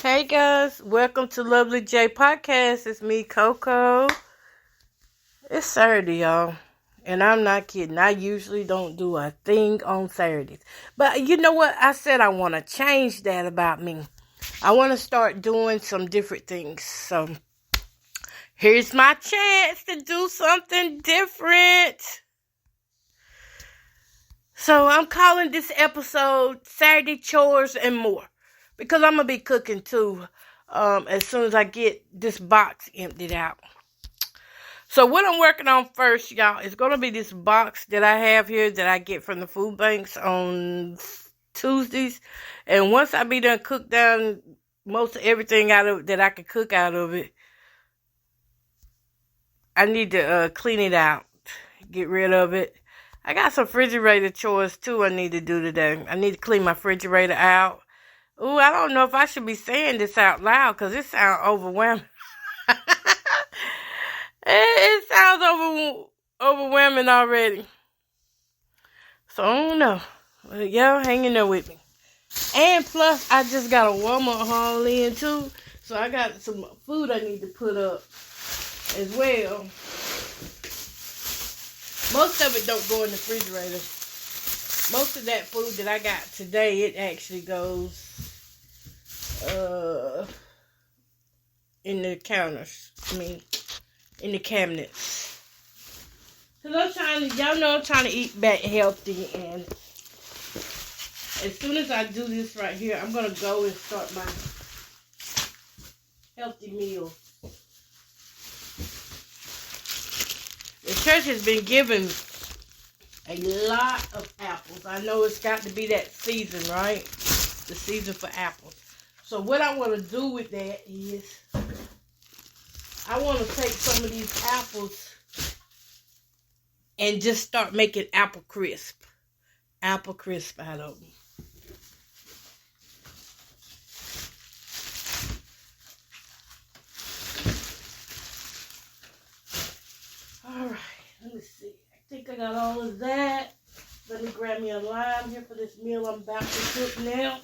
Hey guys, welcome to Lovely J Podcast. It's me, Coco. It's Saturday, y'all. And I'm not kidding. I usually don't do a thing on Saturdays. But you know what? I said I want to change that about me. I want to start doing some different things. So, here's my chance to do something different. So, I'm calling this episode Saturday Chores and More. Because I'm going to be cooking too as soon as I get this box emptied out. So what I'm working on first, y'all, is going to be this box that I have here that I get from the food banks on Tuesdays. And once I be done cook down most of everything out of that I can cook out of it, I need to clean it out, get rid of it. I got some refrigerator chores too I need to do today. I need to clean my refrigerator out. Ooh, I don't know if I should be saying this out loud because it sounds overwhelming. it sounds overwhelming already. So, I don't know. But y'all hang in there with me. And plus, I just got a Walmart haul in too. So, I got some food I need to put up as well. Most of it don't go in the refrigerator. Most of that food that I got today, it actually goes in the counters. In the cabinets. Cause y'all know I'm trying to eat back healthy, and as soon as I do this right here, I'm gonna go and start my healthy meal. The church has been giving a lot of apples. I know it's got to be that season, right? The season for apples. So what I want to do with that is I want to take some of these apples and just start making apple crisp. Apple crisp out of them. Alright, let me see. I think I got all of that. Let me grab me a lime here for this meal I'm about to cook now.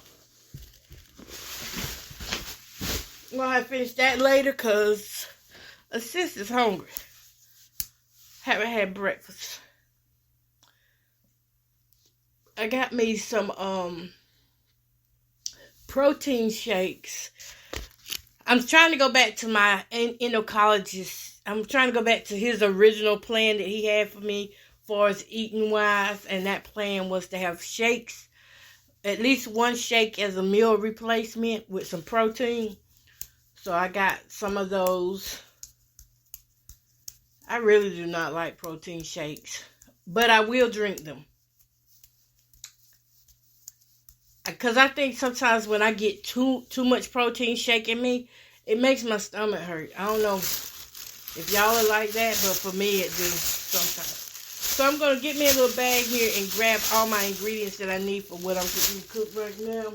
Well, I finish that later because Assist is hungry. Haven't had breakfast. I got me some protein shakes. I'm trying to go back to my endocrinologist. I'm trying to go back to his original plan that he had for me for as eating wise, and that plan was to have shakes, at least one shake as a meal replacement with some protein. So I got some of those. I really do not like protein shakes, but I will drink them. Because I think sometimes when I get too much protein shake in me, it makes my stomach hurt. I don't know if y'all are like that, but for me it do sometimes. So I'm going to get me a little bag here and grab all my ingredients that I need for what I'm fixing to cook right now.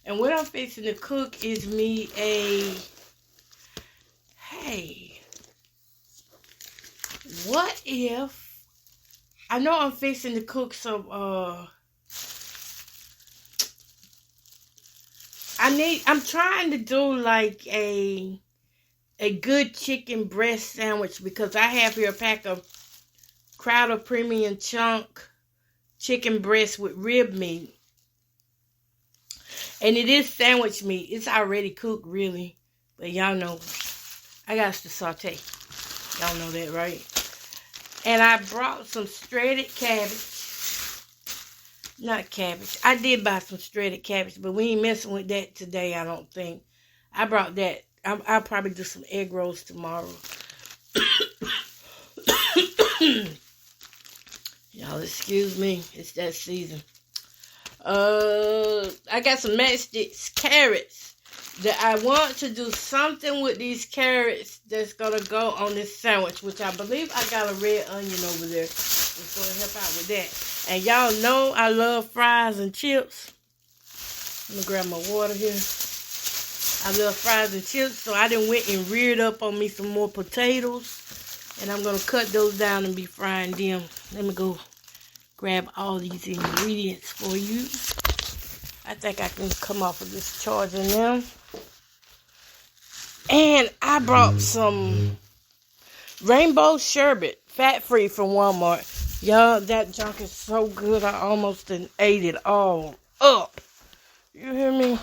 And what I'm fixing to cook is me hey, what if, I know I'm fixing to cook some, I'm trying to do like a good chicken breast sandwich because I have here a pack of Crowder Premium Chunk chicken breast with rib meat. And it is sandwich meat. It's already cooked, really. But y'all know, I got to saute. Y'all know that, right? And I brought some shredded cabbage. Not cabbage. I did buy some shredded cabbage, but we ain't messing with that today, I don't think. I brought that. I'll probably do some egg rolls tomorrow. Y'all excuse me. It's that season. I got some matchsticks carrots that I want to do something with these carrots that's going to go on this sandwich, which I believe I got a red onion over there. It's going to help out with that. And y'all know I love fries and chips. Let me grab my water here. I love fries and chips, so I done went and reared up on me some more potatoes. And I'm going to cut those down and be frying them. Let me go grab all these ingredients for you. I think I can come off of this charger now. And I brought some rainbow sherbet, fat-free from Walmart. Y'all, that junk is so good. I almost done ate it all up. You hear me?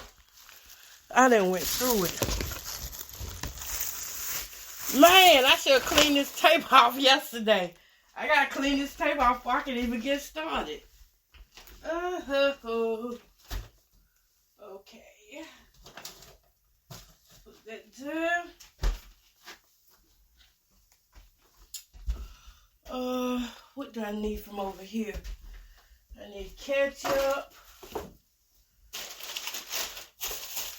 I done went through it. Man, I should have cleaned this tape off yesterday. I gotta clean this tape off before I can even get started. Okay. Put that there. What do I need from over here? I need ketchup.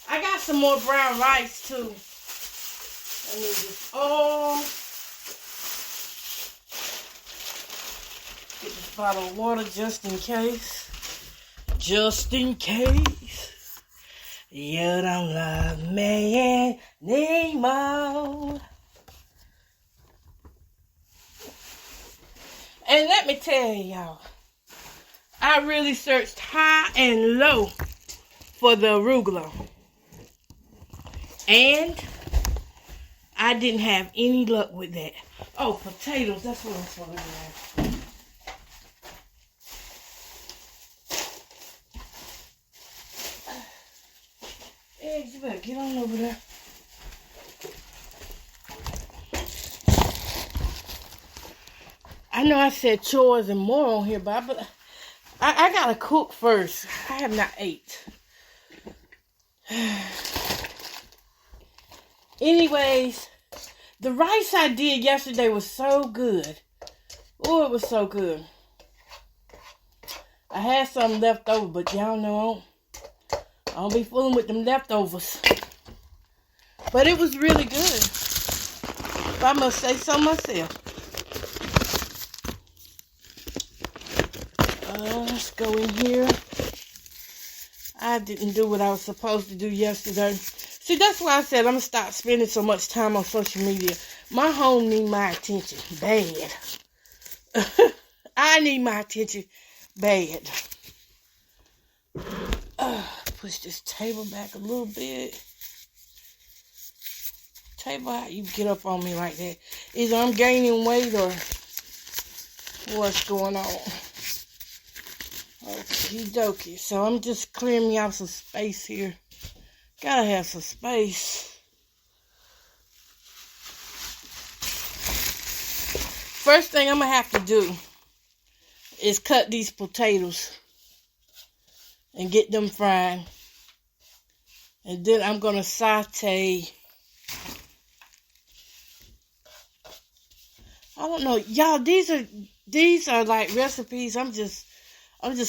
I got some more brown rice too. I need this oil. Get this bottle of water just in case. Just in case you don't love me anymore. And let me tell y'all, I really searched high and low for the arugula. And I didn't have any luck with that. Oh, potatoes, that's what I'm supposed to have. Eggs, you better get on over there. I know I said chores and more on here, but I gotta cook first. I have not ate. Anyways, the rice I did yesterday was so good. Oh, it was so good. I had some left over, but y'all know I don't be fooling with them leftovers. But it was really good, if I must say so myself. Let's go in here. I didn't do what I was supposed to do yesterday. See, that's why I said I'm going to stop spending so much time on social media. My home need my attention bad. I need my attention bad. Push this table back a little bit. Table, how you get up on me like that? Either I'm gaining weight or what's going on. Okie dokie. So I'm just clearing me out some space here. Gotta have some space. First thing I'm gonna have to do is cut these potatoes and get them fried. And then I'm gonna saute. I don't know, y'all. These are like recipes. I'm just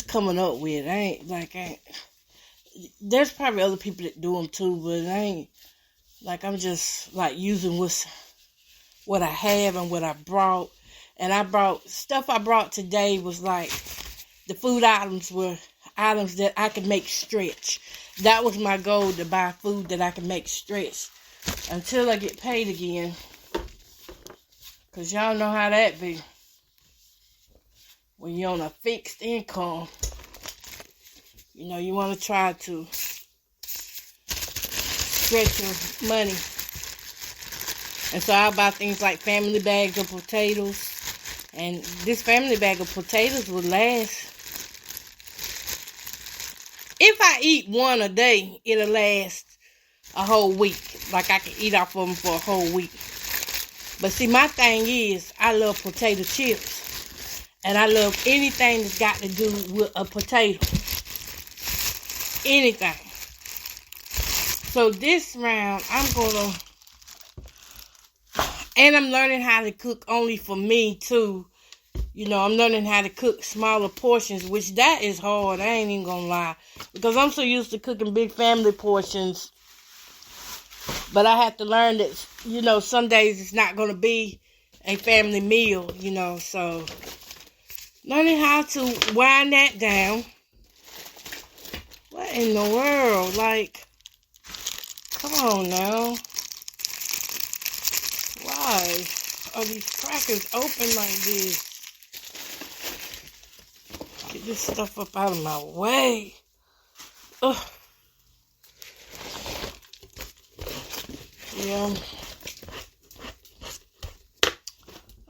coming up with. There's probably other people that do them too, but I'm just like using what I have and what I brought. And stuff I brought today was like the food items were items that I could make stretch. That was my goal, to buy food that I can make stretch until I get paid again. Because y'all know how that be. When you're on a fixed income, you know, you want to try to stretch your money. And so I buy things like family bags of potatoes. And this family bag of potatoes will last. If I eat one a day, it'll last a whole week. Like I can eat off of them for a whole week. But see, my thing is, I love potato chips. And I love anything that's got to do with a potato. Anything. So this round, and I'm learning how to cook only for me too. You know, I'm learning how to cook smaller portions, which that is hard. I ain't even gonna lie. Because I'm so used to cooking big family portions. But I have to learn that, you know, some days it's not gonna be a family meal, you know, so learning how to wind that down. What in the world? Like, come on now. Why are these crackers open like this? Get this stuff up out of my way. Ugh. Yeah.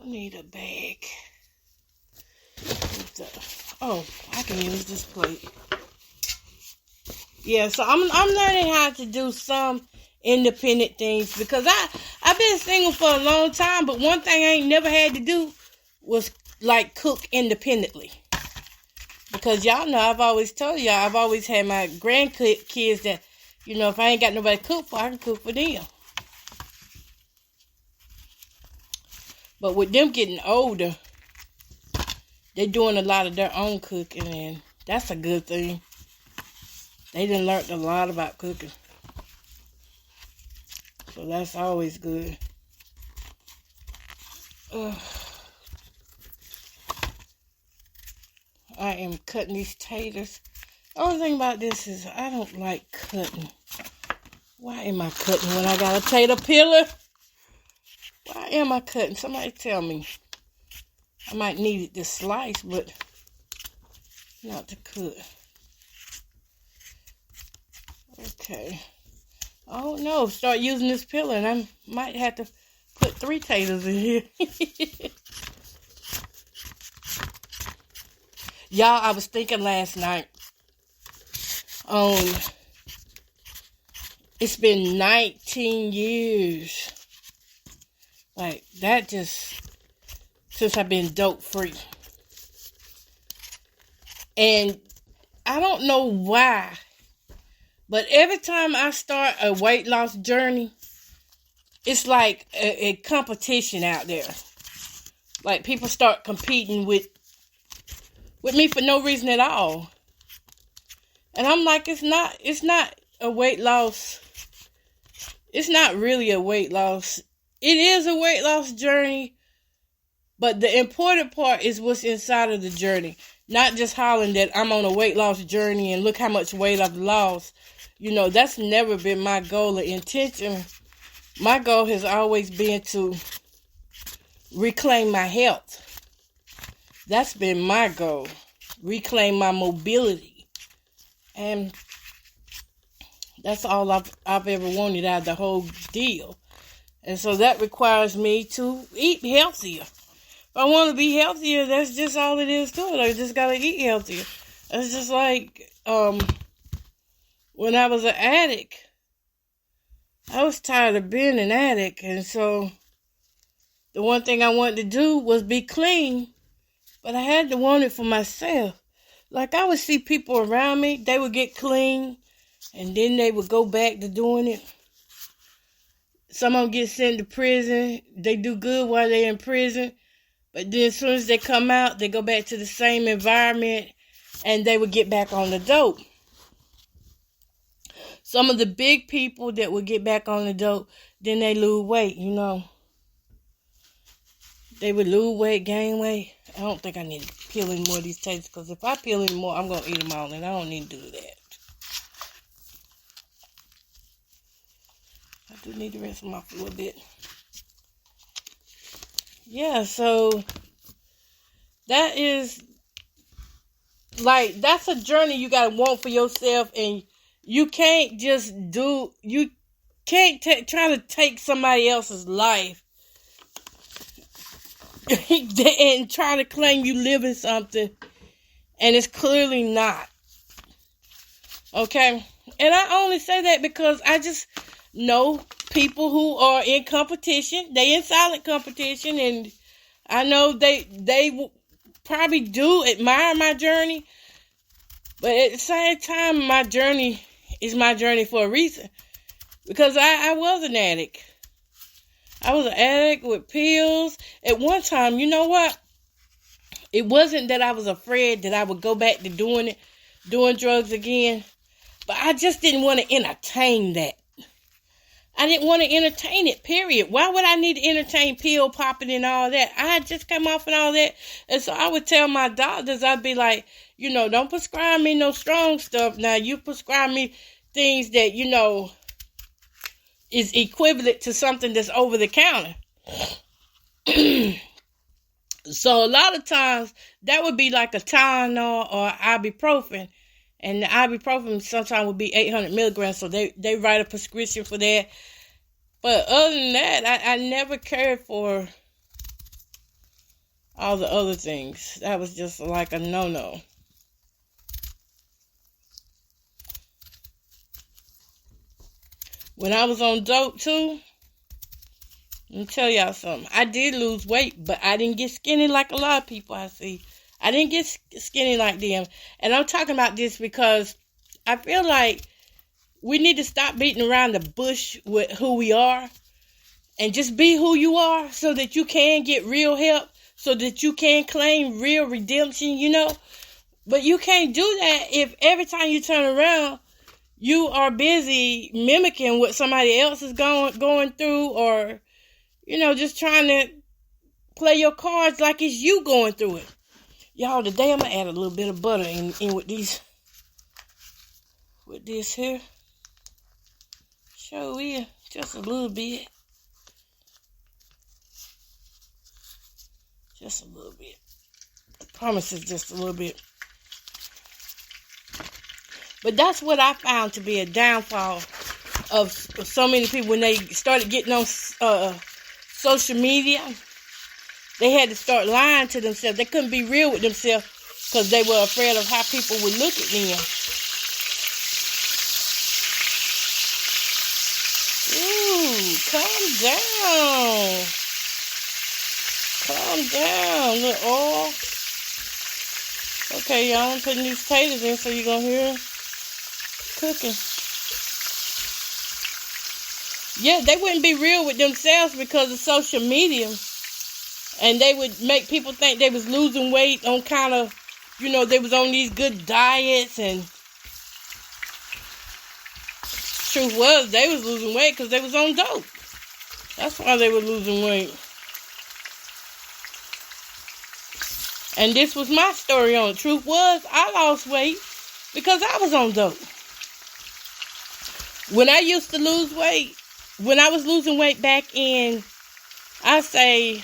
I need a bag. Oh, I can use this plate. Yeah, so I'm learning how to do some independent things because I've been single for a long time, but one thing I ain't never had to do was like cook independently. Because y'all know, I've always told y'all, I've always had my grandkids that, you know, if I ain't got nobody to cook for, I can cook for them. But with them getting older, they're doing a lot of their own cooking, and that's a good thing. They done learned a lot about cooking. So that's always good. I am cutting these taters. The only thing about this is I don't like cutting. Why am I cutting when I got a tater peeler? Why am I cutting? Somebody tell me. I might need it to slice, but not to cut. Okay. Oh no, start using this peeler and I might have to put 3 taters in here. Y'all, I was thinking last night, it's been 19 years. Like, that just, since I've been dope free. And I don't know why, but every time I start a weight loss journey, it's like a competition out there. Like, people start competing with me for no reason at all. And I'm like, it's not a weight loss. It's not really a weight loss. It is a weight loss journey, but the important part is what's inside of the journey. Not just hollering that I'm on a weight loss journey and look how much weight I've lost. You know, that's never been my goal or intention. My goal has always been to reclaim my health. That's been my goal. Reclaim my mobility. And that's all I've ever wanted out of the whole deal. And so that requires me to eat healthier. If I want to be healthier, that's just all it is to it. I just got to eat healthier. It's just like when I was an addict. I was tired of being an addict. And so the one thing I wanted to do was be clean. But I had to want it for myself. Like, I would see people around me, they would get clean, and then they would go back to doing it. Some of them get sent to prison. They do good while they're in prison. But then as soon as they come out, they go back to the same environment, and they would get back on the dope. Some of the big people that would get back on the dope, then they lose weight, you know. They would lose weight, gain weight. I don't think I need to peel any more of these taters, because if I peel any more, I'm going to eat them all, and I don't need to do that. I do need to rinse them off a little bit. Yeah, so that is, like, that's a journey you got to want for yourself, and you can't just you can't try to take somebody else's life and try to claim you live in something, and it's clearly not. Okay? And I only say that because I just know people who are in competition. They in silent competition, and I know they probably do admire my journey, but at the same time, my journey is my journey for a reason, because I was an addict. I was an addict with pills. At one time, you know what? It wasn't that I was afraid that I would go back to doing drugs again, but I just didn't want to entertain that. I didn't want to entertain it, period. Why would I need to entertain pill popping and all that? I had just come off and all that. And so I would tell my doctors, I'd be like, you know, don't prescribe me no strong stuff. Now, you prescribe me things that, you know, is equivalent to something that's over the counter. So a lot of times, that would be like a Tylenol or ibuprofen. And the ibuprofen sometimes would be 800 milligrams, so they write a prescription for that. But other than that, I never cared for all the other things. That was just like a no-no. When I was on dope too, let me tell y'all something. I did lose weight, but I didn't get skinny like a lot of people I see. I didn't get skinny like them. And I'm talking about this because I feel like we need to stop beating around the bush with who we are and just be who you are so that you can get real help, so that you can claim real redemption, you know. But you can't do that if every time you turn around, you are busy mimicking what somebody else is going through, or, you know, just trying to play your cards like it's you going through it. Y'all, today I'm going to add a little bit of butter in with this here. Show you just a little bit. Just a little bit. I promise it's just a little bit. But that's what I found to be a downfall of so many people when they started getting on social media. They had to start lying to themselves. They couldn't be real with themselves because they were afraid of how people would look at them. Ooh, calm down. Calm down, little oil. Okay, y'all, I'm putting these potatoes in so you're going to hear cooking. Yeah, they wouldn't be real with themselves because of social media. And they would make people think they was losing weight on kind of, you know, they was on these good diets. And truth was, they was losing weight because they was on dope. That's why they were losing weight. And this was my story on it. Truth was, I lost weight because I was on dope. When I used to lose weight, when I was losing weight back in, I say,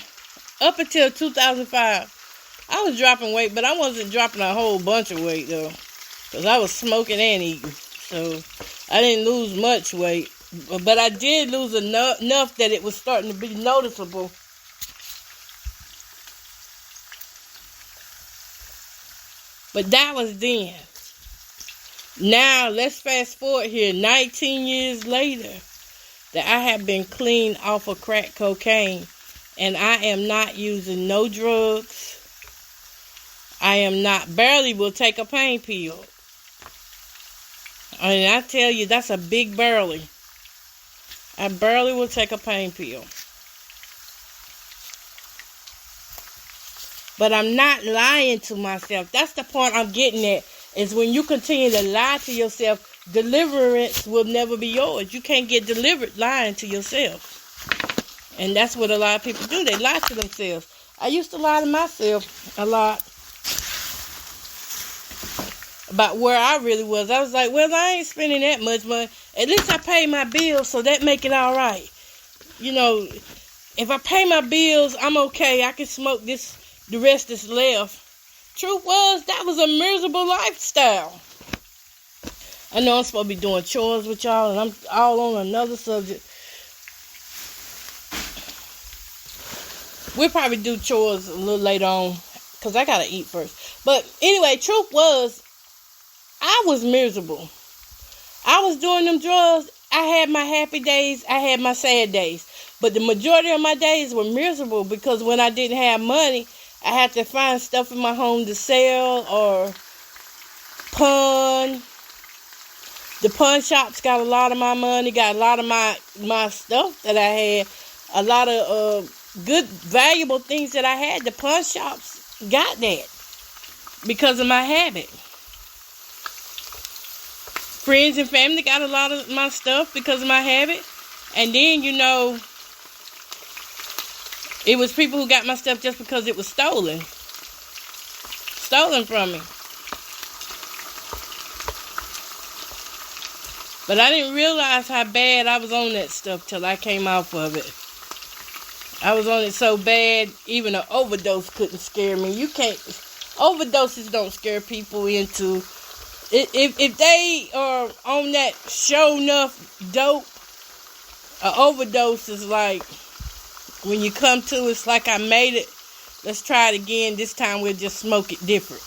up until 2005, I was dropping weight, but I wasn't dropping a whole bunch of weight, though. Because I was smoking and eating. So, I didn't lose much weight. But I did lose enough that it was starting to be noticeable. But that was then. Now, let's fast forward here. 19 years later, that I have been clean off of crack cocaine. And I am not using no drugs. I am not, barely will take a pain pill. And I tell you, that's a big barely. I barely will take a pain pill. But I'm not lying to myself. That's the point I'm getting at. Is when you continue to lie to yourself, deliverance will never be yours. You can't get delivered lying to yourself. And that's what a lot of people do. They lie to themselves. I used to lie to myself a lot about where I really was. I was like, well, I ain't spending that much money. At least I pay my bills, so that make it all right. You know, if I pay my bills, I'm okay. I can smoke the rest that's left. Truth was, that was a miserable lifestyle. I know I'm supposed to be doing chores with y'all, and I'm all on another subject. We'll probably do chores a little later on, because I got to eat first. But anyway, truth was, I was miserable. I was doing them drugs. I had my happy days. I had my sad days. But the majority of my days were miserable because when I didn't have money, I had to find stuff in my home to sell or pawn. The pawn shops got a lot of my money, got a lot of my stuff that I had. A lot of good, valuable things that I had. The pawn shops got that because of my habit. Friends and family got a lot of my stuff because of my habit. And then, you know, it was people who got my stuff just because it was stolen. Stolen from me. But I didn't realize how bad I was on that stuff till I came off of it. I was on it so bad, even an overdose couldn't scare me. You can't, overdoses don't scare people into, if they are on that show enough dope, An overdose is like when you come to, it's like I made it. Let's try it again. This time we'll just smoke it different.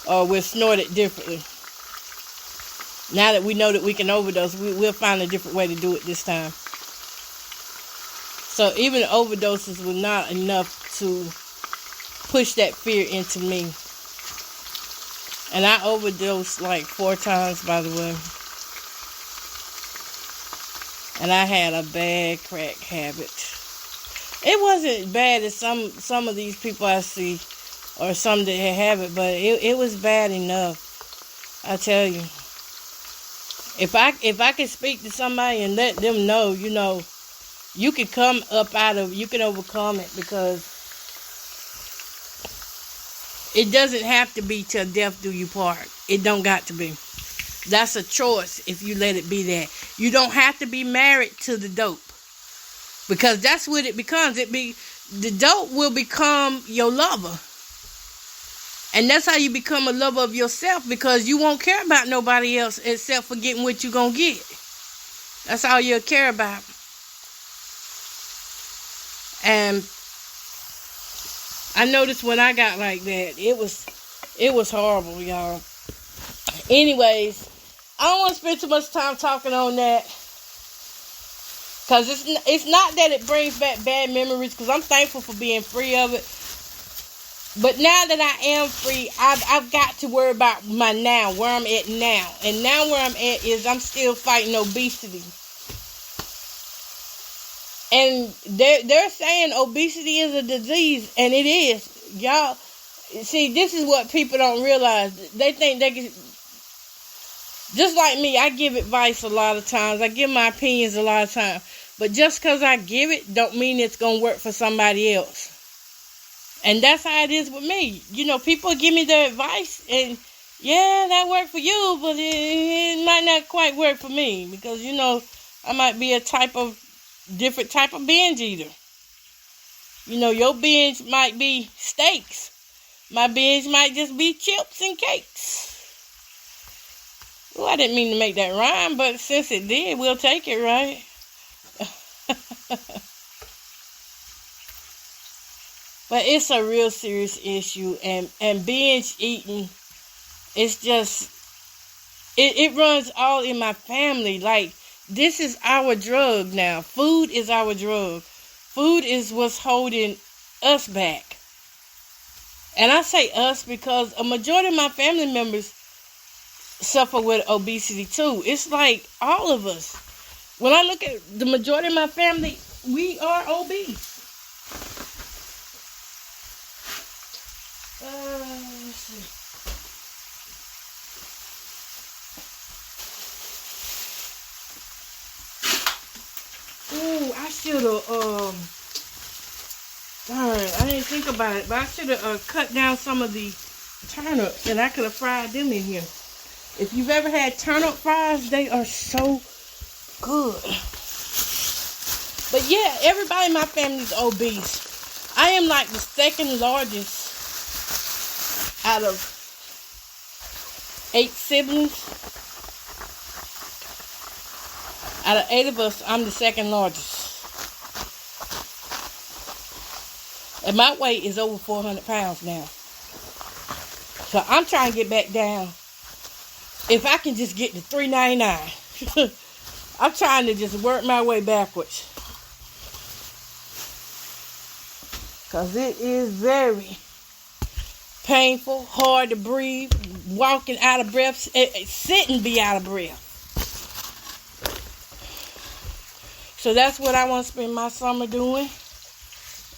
Or we'll snort it differently. Now that we know that we can overdose, we'll find a different way to do it this time. So even overdoses were not enough to push that fear into me. And I overdosed like 4 times, by the way. And I had a bad crack habit. It wasn't bad as some of these people I see, or some that have it, but it was bad enough. I tell you. If I could speak to somebody and let them know, you can come up out of, you can overcome it, because it doesn't have to be till death do you part. It don't got to be. That's a choice if you let it be that. You don't have to be married to the dope. Because that's what it becomes. The dope will become your lover. And that's how you become a lover of yourself, because you won't care about nobody else except for getting what you're going to get. That's all you'll care about. And I noticed when I got like that, it was horrible, y'all. Anyways, I don't want to spend too much time talking on that, because it's not that it brings back bad memories, because I'm thankful for being free of it. But now that I am free, I've got to worry about my now, where I'm at now. And now where I'm at is I'm still fighting obesity. And they're saying obesity is a disease, and it is. Y'all, see, this is what people don't realize. They think they can, just like me, I give advice a lot of times. I give my opinions a lot of times. But just because I give it, don't mean it's going to work for somebody else. And that's how it is with me. People give me their advice, and yeah, that worked for you, but it might not quite work for me, because, I might be a different type of binge eater. Your binge might be steaks. My binge might just be chips and cakes. Well, I didn't mean to make that rhyme, but since it did, we'll take it, right? But it's a real serious issue, and binge eating, it's just, it runs all in my family. Like, this is our drug now. Food is our drug. Food is what's holding us back. And I say us because a majority of my family members suffer with obesity too. It's like all of us. When I look at the majority of my family, we are obese. Let's see. Ooh, I should have, darn, I didn't think about it, but I should have cut down some of the turnips, and I could have fried them in here. If you've ever had turnip fries, they are so good. But yeah, everybody in my family is obese. I am like the second largest out of 8 siblings. Out of 8 of us, I'm the second largest. And my weight is over 400 pounds now. So I'm trying to get back down. If I can just get to 399. I'm trying to just work my way backwards. Because it is very painful, hard to breathe, walking out of breath, sitting be out of breath. So that's what I want to spend my summer doing,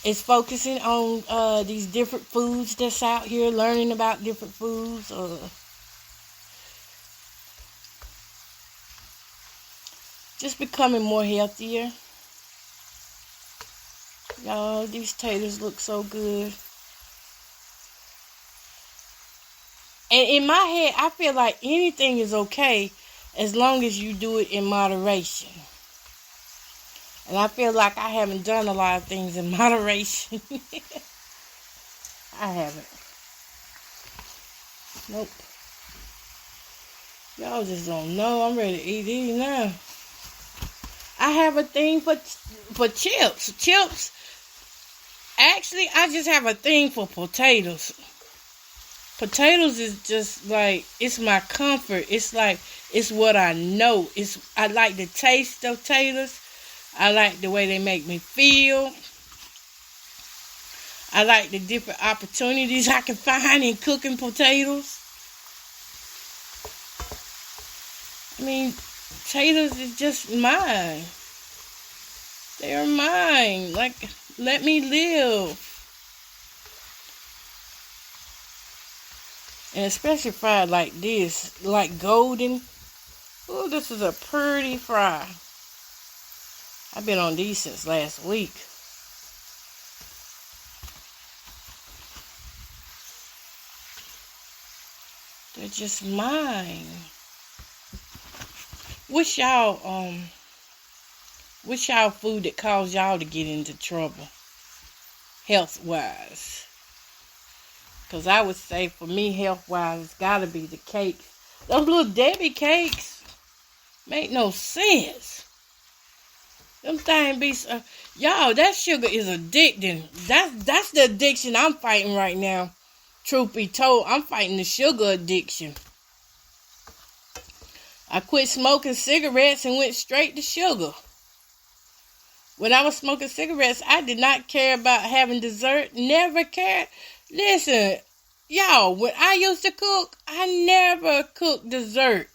is focusing on these different foods that's out here, learning about different foods, just becoming more healthier. Y'all, these taters look so good. And in my head, I feel like anything is okay as long as you do it in moderation. And I feel like I haven't done a lot of things in moderation. I haven't. Nope. Y'all just don't know. I'm ready to eat these now. I have a thing for chips. Chips. Actually, I just have a thing for potatoes. Potatoes is just like, it's my comfort. It's like, it's what I know. I like the taste of potatoes. I like the way they make me feel. I like the different opportunities I can find in cooking potatoes. I mean, potatoes is just mine. They are mine. Like, let me live. And especially fried like this, like golden. Oh, this is a pretty fry. I've been on these since last week. They're just mine. What's y'all food that caused y'all to get into trouble, health-wise? Because I would say for me, health-wise, it's got to be the cakes. Those little Debbie cakes make no sense. Them things be y'all, that sugar is addicting. That's the addiction I'm fighting right now. Truth be told, I'm fighting the sugar addiction. I quit smoking cigarettes and went straight to sugar. When I was smoking cigarettes, I did not care about having dessert. Never cared. Listen, y'all, when I used to cook, I never cooked dessert.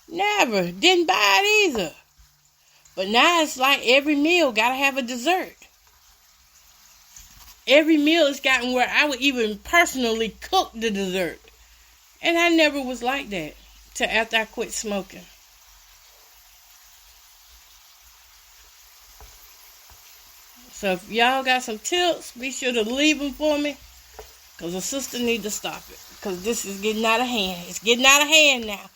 Never. Didn't buy it either. But now it's like every meal gotta have a dessert. Every meal has gotten where I would even personally cook the dessert. And I never was like that till after I quit smoking. So if y'all got some tips, be sure to leave them for me. Because the sister need to stop it. Because this is getting out of hand. It's getting out of hand now.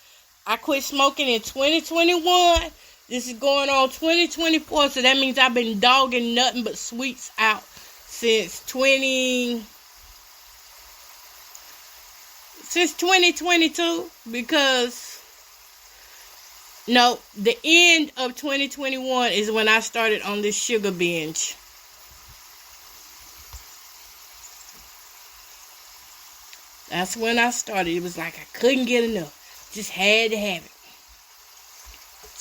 I quit smoking in 2021. This is going on 2024. So that means I've been dogging nothing but sweets out since 2022. Because, no, the end of 2021 is when I started on this sugar binge. That's when I started. It was like I couldn't get enough. Just had to have it.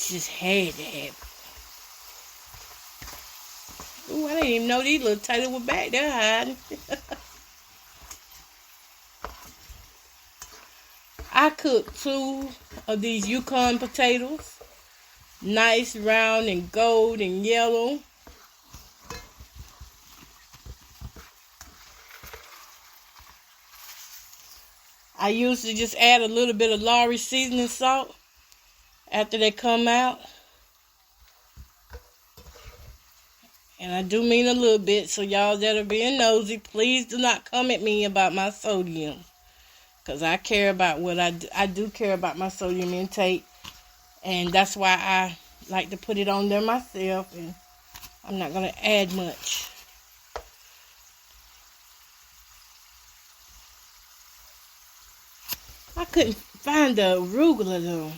Just had to have it. Ooh, I didn't even know these little taters were back there hiding. I cooked 2 of these Yukon potatoes. Nice, round, and gold and yellow. I usually just add a little bit of Lawry seasoning salt after they come out. And I do mean a little bit, so y'all that are being nosy, please do not come at me about my sodium. Because I care about what I do. I do care about my sodium intake. And that's why I like to put it on there myself. And I'm not going to add much. I couldn't find the arugula though.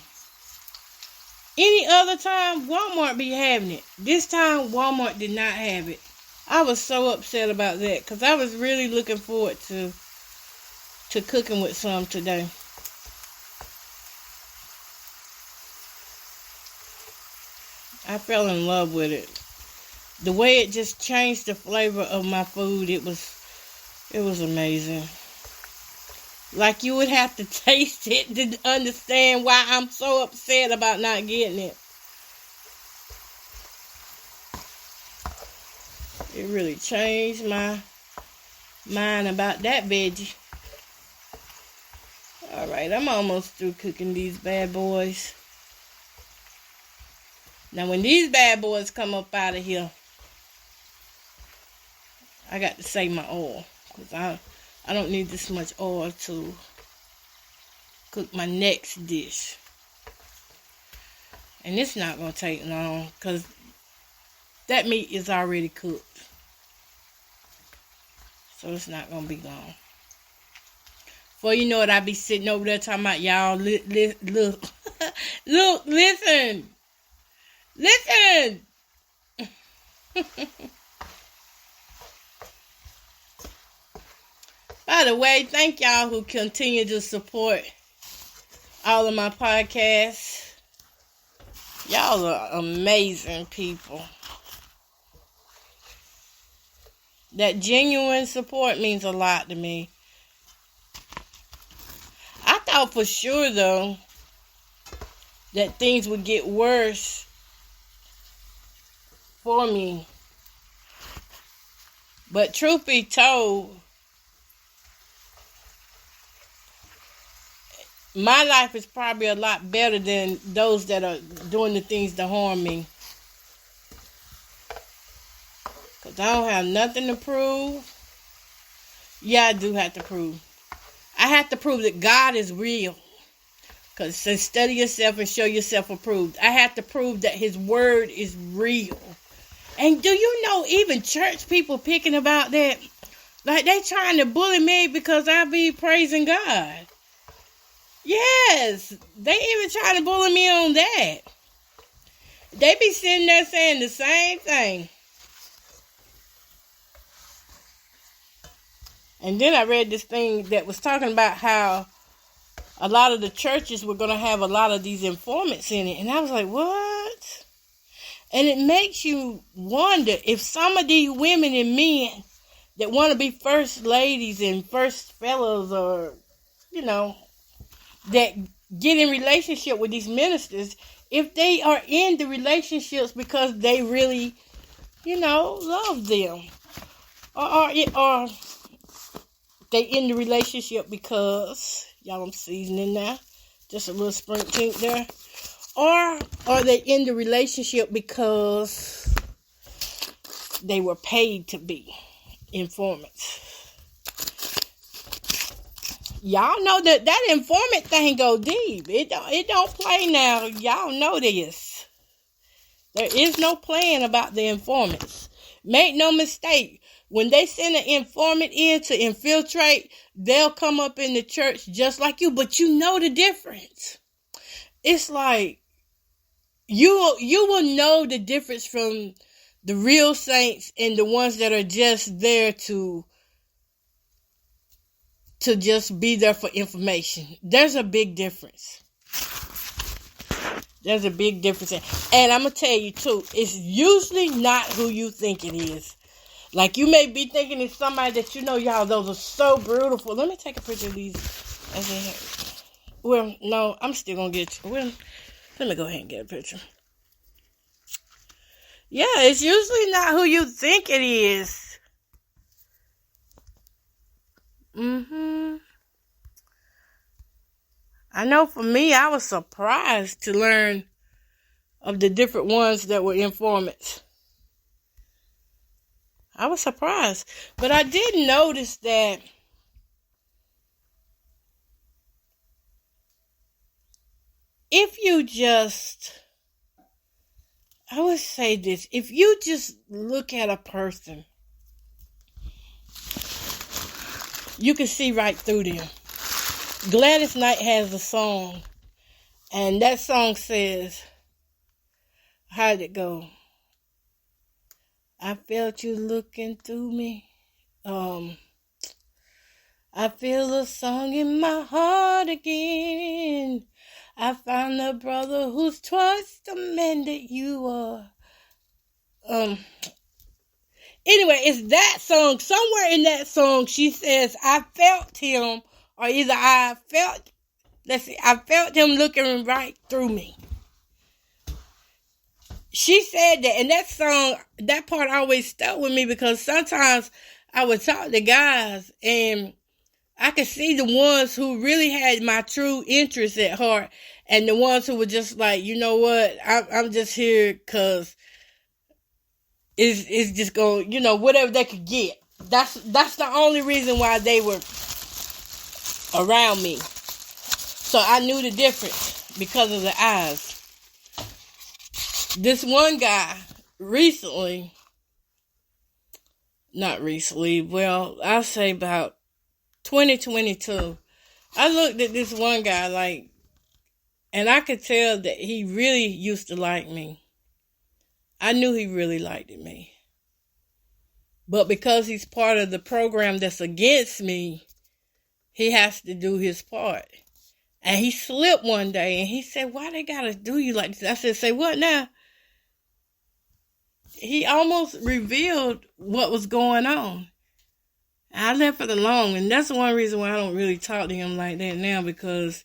Any other time, Walmart be having it. This time, Walmart did not have it. I was so upset about that because I was really looking forward to cooking with some today. I fell in love with it. The way it just changed the flavor of my food, it was amazing. Like you would have to taste it to understand why I'm so upset about not getting it. It really changed my mind about that veggie. Alright, I'm almost through cooking these bad boys. Now when these bad boys come up out of here, I got to save my oil. Because I don't need this much oil to cook my next dish. And it's not going to take long because that meat is already cooked. So it's not going to be long. Before you know it, I'll be sitting over there talking about y'all, look, look, listen. Listen. By the way, thank y'all who continue to support all of my podcasts. Y'all are amazing people. That genuine support means a lot to me. I thought for sure, though, that things would get worse for me. But truth be told, my life is probably a lot better than those that are doing the things to harm me. Because I don't have nothing to prove. Yeah, I do have to prove. I have to prove that God is real. Because it says study yourself and show yourself approved. I have to prove that his word is real. And do you know even church people picking about that? Like they trying to bully me because I be praising God. Yes, they even trying to bully me on that. They be sitting there saying the same thing. And then I read this thing that was talking about how a lot of the churches were going to have a lot of these informants in it. And I was like, what? And it makes you wonder if some of these women and men that want to be first ladies and first fellows or, you know, that get in relationship with these ministers, if they are in the relationships because they really, you know, love them. Or they in the relationship because, y'all, I'm seasoning now, just a little sprinkle there. Or are they in the relationship because they were paid to be informants? Y'all know that informant thing go deep. It don't play now. Y'all know this. There is no playing about the informants. Make no mistake. When they send an informant in to infiltrate, they'll come up in the church just like you. But you know the difference. It's like you will know the difference from the real saints and the ones that are just there to just be there for information. There's a big difference. There's a big difference. And I'm going to tell you too, it's usually not who you think it is. Like you may be thinking it's somebody that you know, y'all, those are so beautiful. Let me take a picture of these. Well, no, I'm still going to get you. Well, let me go ahead and get a picture. Yeah, it's usually not who you think it is. I know for me, I was surprised to learn of the different ones that were informants. I was surprised. But I did notice that if you just, I would say this, if you just look at a person, you can see right through them. Gladys Knight has a song, and that song says, how did it go? I felt you looking through me. I feel a song in my heart again. I found a brother who's twice the man that you are. Anyway, it's that song. Somewhere in that song, she says, I felt him, or either I felt him looking right through me. She said that, and that song, that part always stuck with me because sometimes I would talk to guys and I could see the ones who really had my true interests at heart and the ones who were just like, you know what, I'm just here because it's just going, you know, whatever they could get. That's the only reason why they were around me. So I knew the difference because of the eyes. This one guy I'll say about 2022, I looked at this one guy and I could tell that he really used to like me. I knew he really liked me. But because he's part of the program that's against me, he has to do his part. And he slipped one day and he said, why they gotta do you like this? I said, say what now? He almost revealed what was going on. I left it alone, and that's one reason why I don't really talk to him like that now, because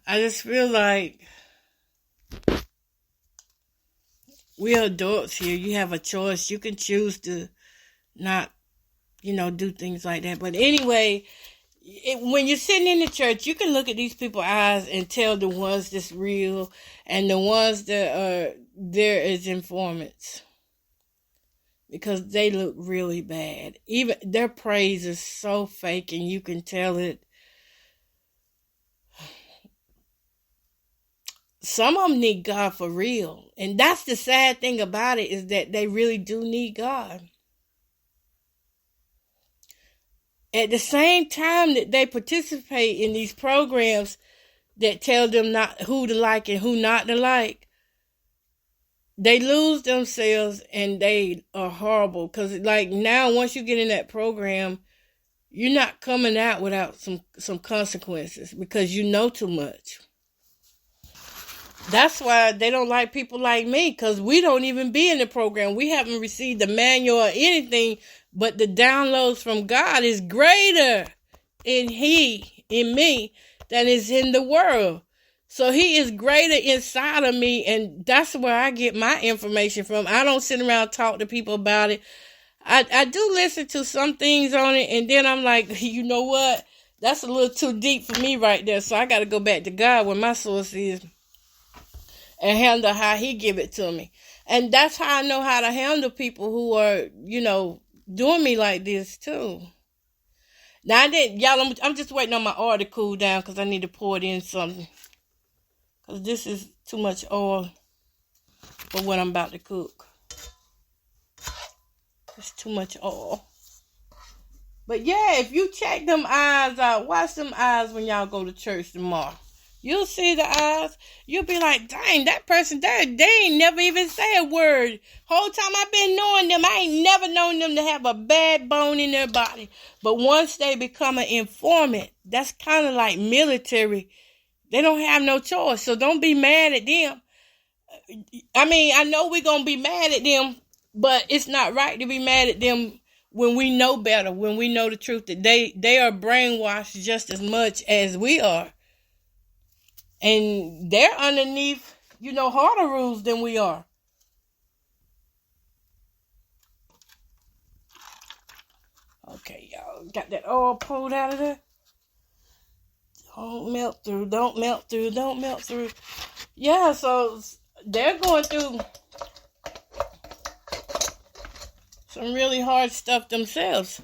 I just feel like we're adults here. You have a choice. You can choose to not, do things like that. But anyway, when you're sitting in the church, you can look at these people's eyes and tell the ones that's real and the ones that are there as informants, because they look really bad. Even their praise is so fake, and you can tell it. Some of them need God for real. And that's the sad thing about it, is that they really do need God. At the same time that they participate in these programs that tell them not who to like and who not to like, they lose themselves and they are horrible. Because like now, once you get in that program, you're not coming out without some consequences, because you know too much. That's why they don't like people like me, because we don't even be in the program. We haven't received the manual or anything, but the downloads from God is greater in me than is in the world. So he is greater inside of me, and that's where I get my information from. I don't sit around and talk to people about it. I do listen to some things on it, and then I'm like, you know what? That's a little too deep for me right there, so I got to go back to God where my source is and handle how he give it to me. And that's how I know how to handle people who are, doing me like this too. Now, I'm just waiting on my oil to cool down, because I need to pour it in something. Because this is too much oil for what I'm about to cook. It's too much oil. But yeah, if you check them eyes out, watch them eyes when y'all go to church tomorrow. You'll see the eyes. You'll be like, dang, that person there, they ain't never even say a word. Whole time I've been knowing them, I ain't never known them to have a bad bone in their body. But once they become an informant, that's kind of like military. They don't have no choice. So don't be mad at them. I mean, I know we're going to be mad at them, but it's not right to be mad at them when we know better, when we know the truth, that they are brainwashed just as much as we are. And they're underneath, harder rules than we are. Okay, y'all. Got that oil pulled out of there? Don't melt through. Don't melt through. Don't melt through. Yeah, so they're going through some really hard stuff themselves.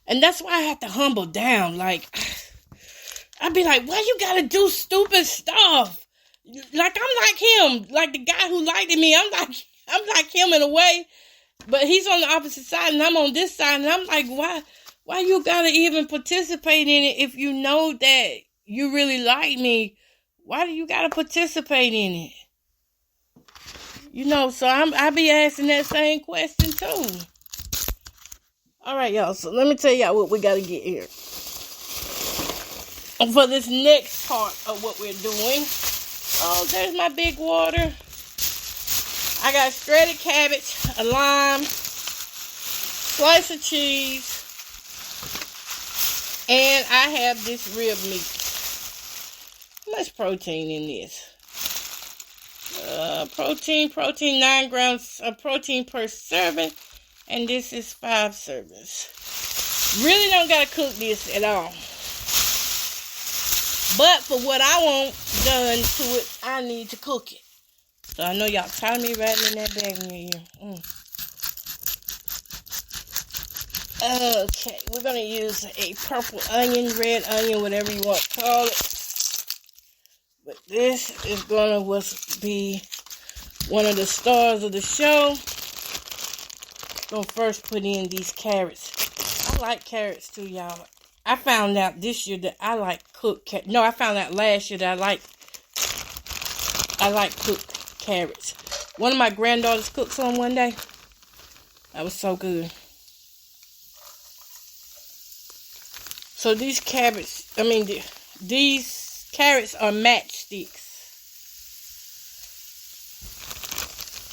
And that's why I have to humble down. Like, I'd be like, why you gotta do stupid stuff? Like, I'm like him. Like the guy who liked me, I'm like him in a way. But he's on the opposite side and I'm on this side. And I'm like, why you gotta even participate in it if you know that you really like me? Why do you gotta participate in it? So I be asking that same question too. All right, y'all. So let me tell y'all what we gotta get here for this next part of what we're doing. Oh, there's my big water. I got shredded cabbage, a lime, slice of cheese, and I have this rib meat. How much protein in this? Protein, 9 grams of protein per serving, and this is 5 servings. Really don't gotta cook this at all. But for what I want done to it, I need to cook it. So I know y'all tired of me rattling that bag in your ear. Okay, we're going to use a purple onion, red onion, whatever you want to call it. But this is going to be one of the stars of the show. I'm going to first put in these carrots. I like carrots too, y'all. I found out this year that I like cooked carrots. No, I found out last year that I like cooked carrots. One of my granddaughters cooked some one day. That was so good. So these carrots are matchsticks.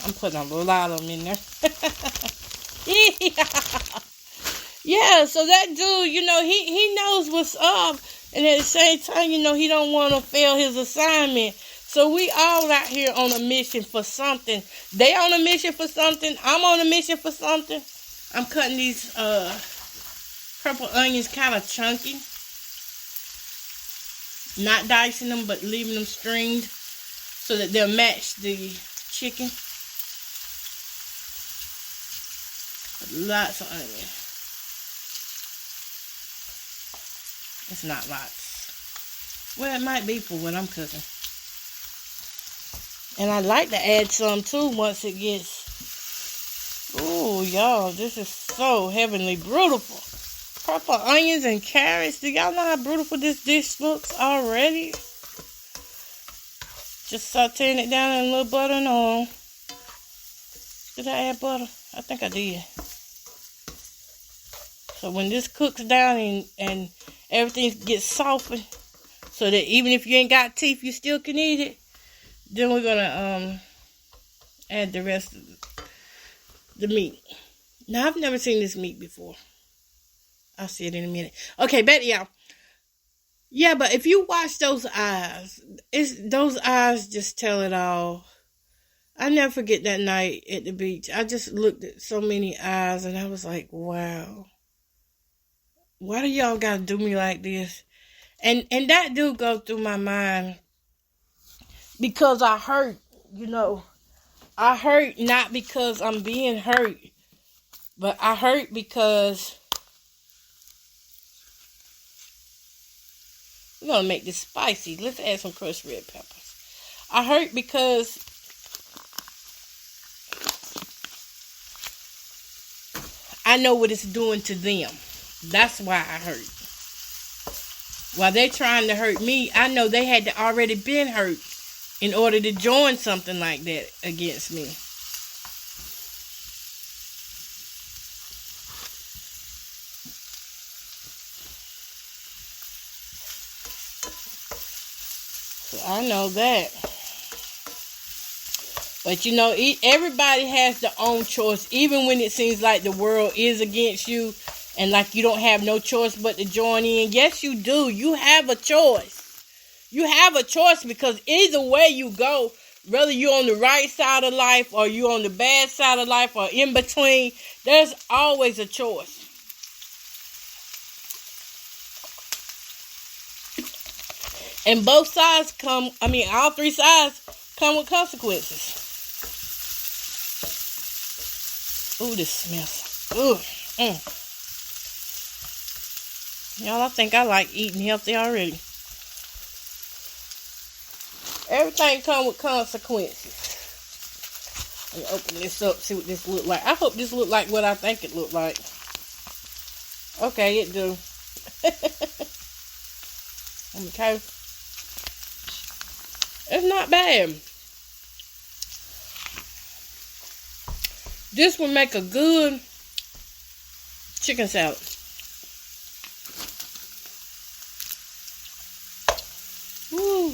I'm putting a lot of them in there. Yeah, so that dude, he knows what's up. And at the same time, he don't want to fail his assignment. So we all out here on a mission for something. They on a mission for something. I'm on a mission for something. I'm cutting these purple onions kind of chunky. Not dicing them, but leaving them stringed so that they'll match the chicken. Lots of onion. It's not lots. Well, it might be for what I'm cooking. And I like to add some too once it gets... Ooh, y'all, this is so heavenly beautiful. Purple onions and carrots. Do y'all know how beautiful this dish looks already? Just sauteing it down in a little butter and oil. Did I add butter? I think I did. So when this cooks down and everything gets softened, so that even if you ain't got teeth, you still can eat it, then we're going to add the rest of the meat. Now, I've never seen this meat before. I'll see it in a minute. Okay, back to y'all. Yeah, but if you watch those eyes, those eyes just tell it all. I never forget that night at the beach. I just looked at so many eyes and I was like, wow. Why do y'all gotta do me like this? And that do go through my mind because I hurt, I hurt not because I'm being hurt, but I hurt because we're gonna make this spicy. Let's add some crushed red peppers. I hurt because I know what it's doing to them. That's why I hurt. While they're trying to hurt me, I know they had to already been hurt in order to join something like that against me. So I know that. But everybody has their own choice. Even when it seems like the world is against you and like you don't have no choice but to join in. Yes, you do. You have a choice. You have a choice because either way you go, whether you're on the right side of life or you're on the bad side of life or in between, there's always a choice. And both sides all three sides come with consequences. Ooh, this smells. Ooh. Y'all, I think I like eating healthy already. Everything comes with consequences. Let me open this up, see what this look like. I hope this look like what I think it look like. Okay, it do. Okay. It's not bad. This would make a good chicken salad. Woo.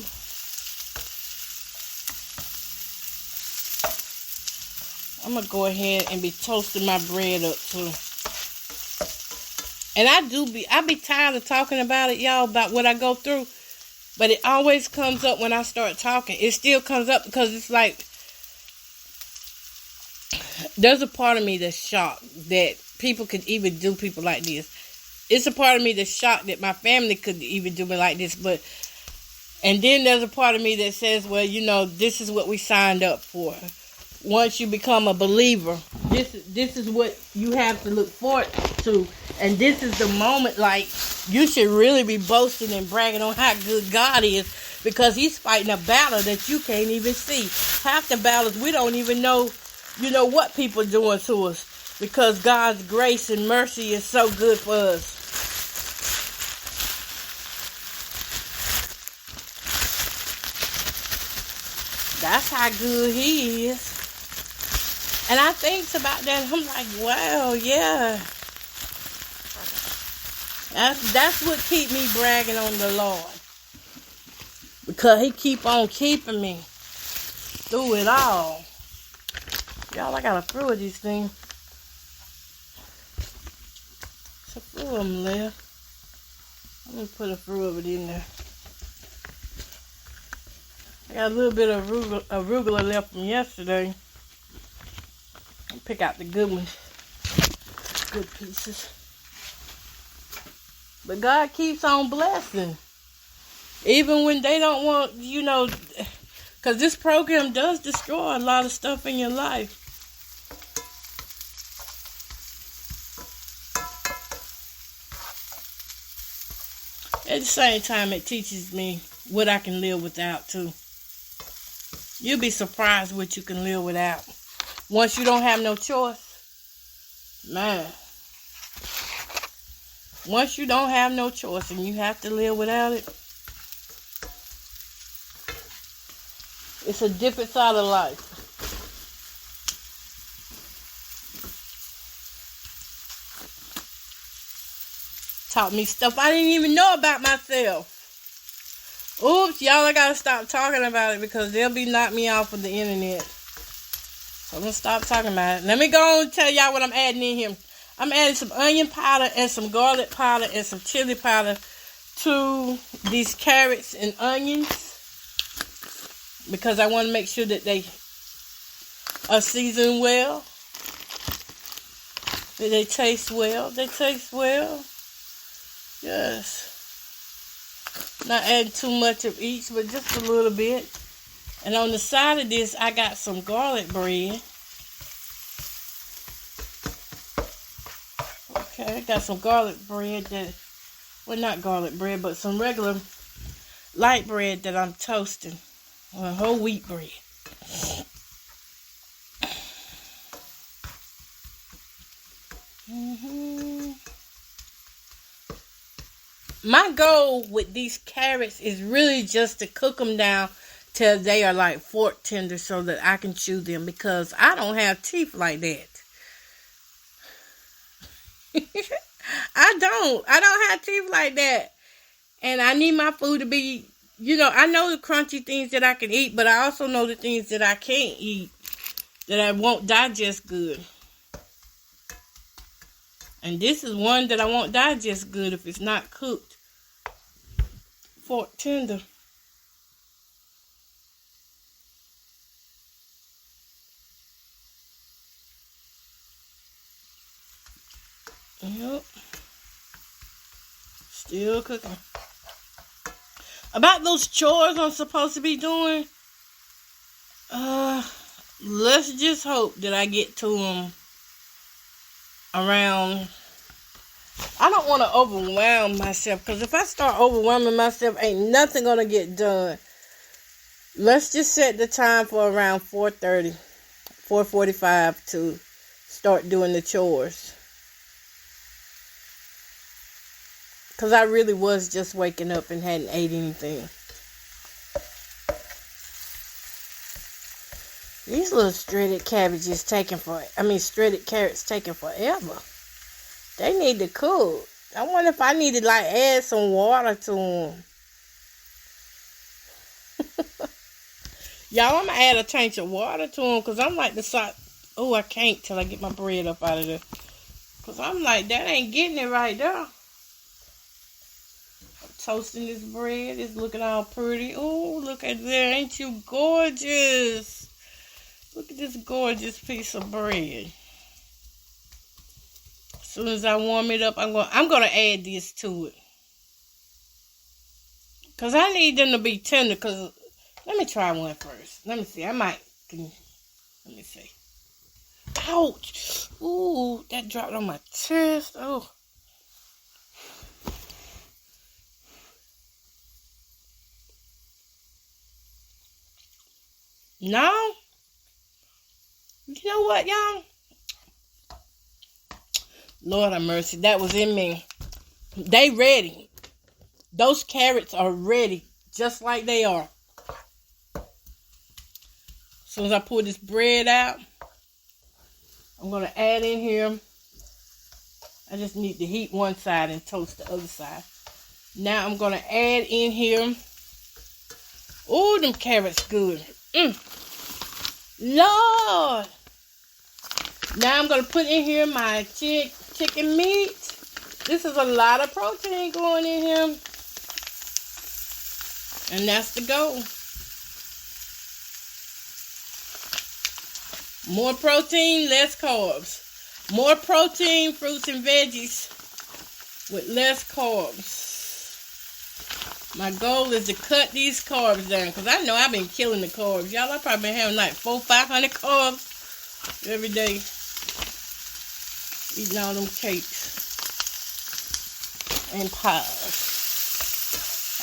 I'm going to go ahead and be toasting my bread up too. And I be tired of talking about it, y'all, about what I go through. But it always comes up when I start talking. It still comes up because it's like, there's a part of me that's shocked that people could even do people like this. It's a part of me that's shocked that my family could even do me like this. And then there's a part of me that says, well, this is what we signed up for. Once you become a believer, this is what you have to look forward to. And this is the moment, like, you should really be boasting and bragging on how good God is, because he's fighting a battle that you can't even see. Half the battles we don't even know, what people are doing to us, because God's grace and mercy is so good for us. That's how good he is. And I think about that. I'm like, wow, yeah. That's what keep me bragging on the Lord. Because he keep on keeping me through it all. Y'all, I got a few of these things. There's a few of them left. I'm going to put a few of it in there. I got a little bit of arugula left from yesterday. I'll pick out the good ones. Good pieces. But God keeps on blessing. Even when they don't want, because this program does destroy a lot of stuff in your life. At the same time, it teaches me what I can live without, too. You'll be surprised what you can live without. Once you don't have no choice, man. Once you don't have no choice and you have to live without it, it's a different side of life. Taught me stuff I didn't even know about myself. Oops, y'all, I gotta stop talking about it because they'll be knocking me off of the internet. So I'm gonna stop talking about it. Let me go on and tell y'all what I'm adding in here. I'm adding some onion powder and some garlic powder and some chili powder to these carrots and onions because I want to make sure that they are seasoned well, that they taste well. They taste well. Yes. Not adding too much of each, but just a little bit. And on the side of this, I got some garlic bread. Okay, I got some garlic bread not garlic bread, but some regular light bread that I'm toasting. Well, whole wheat bread. My goal with these carrots is really just to cook them down till they are like fork tender so that I can chew them because I don't have teeth like that. I don't have teeth like that. And I need my food to be, I know the crunchy things that I can eat, but I also know the things that I can't eat, that I won't digest good. And this is one that I won't digest good if it's not cooked fork tender. Yep. Still cooking. About those chores I'm supposed to be doing, let's just hope that I get to them around. I don't want to overwhelm myself because if I start overwhelming myself, ain't nothing gonna get done. Let's just set the time for around 4:30, 4:45 to start doing the chores. Because I really was just waking up and hadn't ate anything. These little shredded cabbages shredded carrots taking forever. They need to cook. I wonder if I need to add some water to them. Y'all, I'm going to add a tank of water to them because I'm like the salt. Oh, I can't till I get my bread up out of there. Because I'm like, that ain't getting it right there. Toasting this bread. It's looking all pretty. Oh, look at that. Ain't you gorgeous? Look at this gorgeous piece of bread. As soon as I warm it up, I'm gonna add this to it. Because I need them to be tender. Because let me try one first. Let me see. Let me see. Ouch. Ooh, that dropped on my chest. Oh. No? You know what, y'all? Lord have mercy. That was in me. They ready. Those carrots are ready. Just like they are. As soon as I pull this bread out. I'm going to add in here. I just need to heat one side and toast the other side. Now I'm going to add in here. Oh, them carrots good. Lord. Now I'm going to put in here my chicken meat. This is a lot of protein going in here. And that's the goal. More protein, less carbs. More protein, fruits, and veggies with less carbs. My goal is to cut these carbs down because I know I've been killing the carbs. Y'all, I've probably been having like 400-500 carbs every day. Eating all them cakes and pies.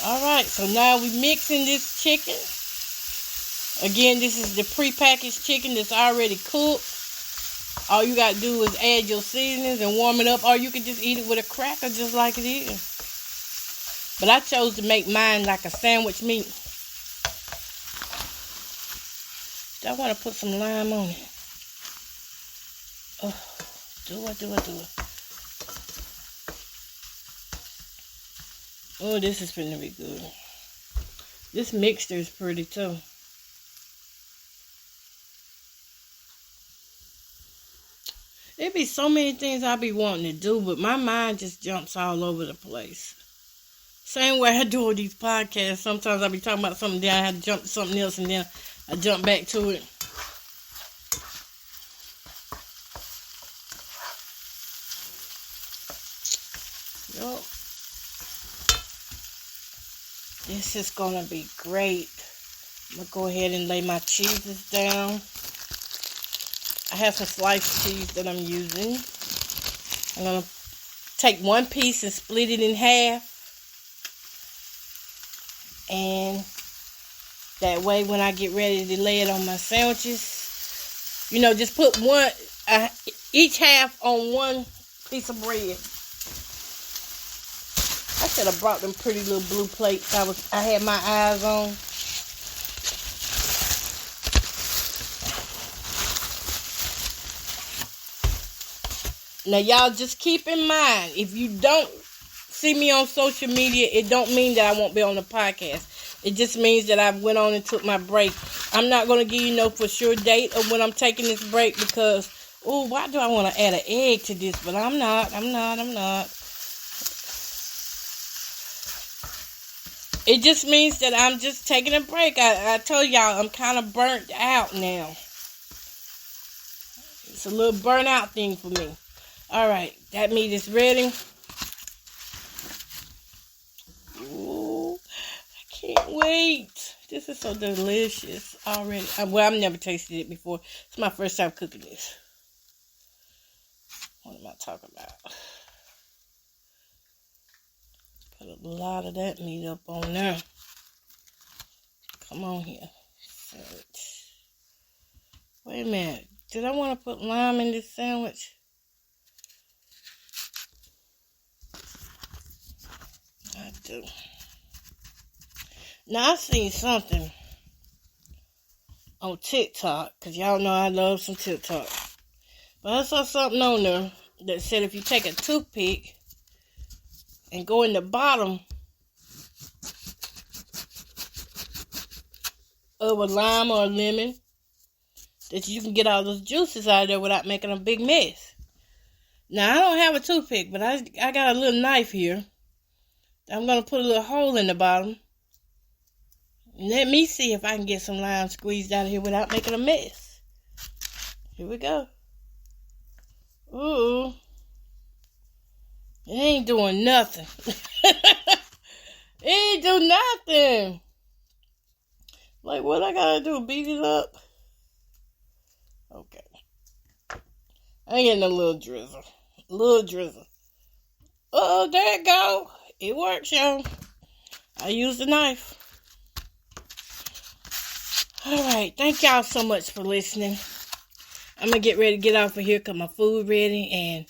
Alright, so now we're mixing this chicken. Again, this is the prepackaged chicken that's already cooked. All you got to do is add your seasonings and warm it up. Or you can just eat it with a cracker just like it is. But I chose to make mine like a sandwich meat. I want to put some lime on it. Oh, do it. Oh, this is going to be good. This mixture is pretty too. There be so many things I be wanting to do, but my mind just jumps all over the place. Same way I do with these podcasts. Sometimes I be talking about something, then I have to jump to something else, and then I jump back to it. Yup. This is going to be great. I'm going to go ahead and lay my cheeses down. I have some sliced cheese that I'm using. I'm going to take one piece and split it in half. And that way when I get ready to lay it on my sandwiches, you know, just put each half on one piece of bread. I should have brought them pretty little blue plates I had my eyes on. Now, y'all just keep in mind, if you don't see me on social media, it don't mean that I won't be on the podcast. It just means that I went on and took my break. I'm not going to give you no for sure date of when I'm taking this break because, oh, why do I want to add an egg to this? But I'm not. It just means that I'm just taking a break. I told y'all I'm kind of burnt out now. It's a little burnout thing for me. All right, that meat is ready. Ooh, I can't wait. This is so delicious already. Well, I've never tasted it before. It's my first time cooking this. What am I talking about? Put a lot of that meat up on there. Come on here. Sandwich. Wait a minute. Did I want to put lime in this sandwich? I do. Now, I seen something on TikTok, because y'all know I love some TikTok. But I saw something on there that said if you take a toothpick and go in the bottom of a lime or a lemon, that you can get all those juices out of there without making a big mess. Now, I don't have a toothpick, but I got a little knife here. I'm going to put a little hole in the bottom. Let me see if I can get some lime squeezed out of here without making a mess. Here we go. Ooh. It ain't doing nothing. It ain't do nothing. Like, what I got to do? Beat it up? Okay. I ain't getting a little drizzle. Oh, there it go. It works, y'all. I used a knife. Alright, thank y'all so much for listening. I'm going to get ready to get off of here because my food ready. And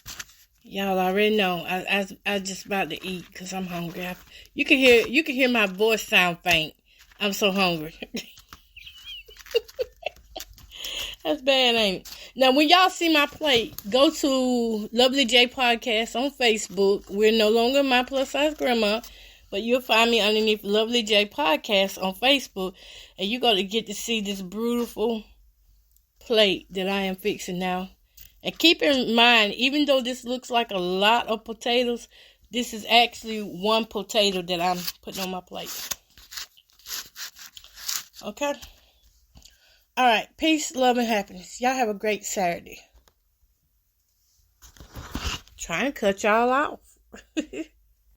y'all already know I just about to eat because I'm hungry. You can hear my voice sound faint. I'm so hungry. That's bad, ain't it? Now, when y'all see my plate, go to Lovely J Podcast on Facebook. We're no longer My Plus Size Grandma, but you'll find me underneath Lovely J Podcast on Facebook, and you're going to get to see this beautiful plate that I am fixing now. And keep in mind, even though this looks like a lot of potatoes, this is actually one potato that I'm putting on my plate. Okay? All right. Peace, love, and happiness. Y'all have a great Saturday. Trying to cut y'all off.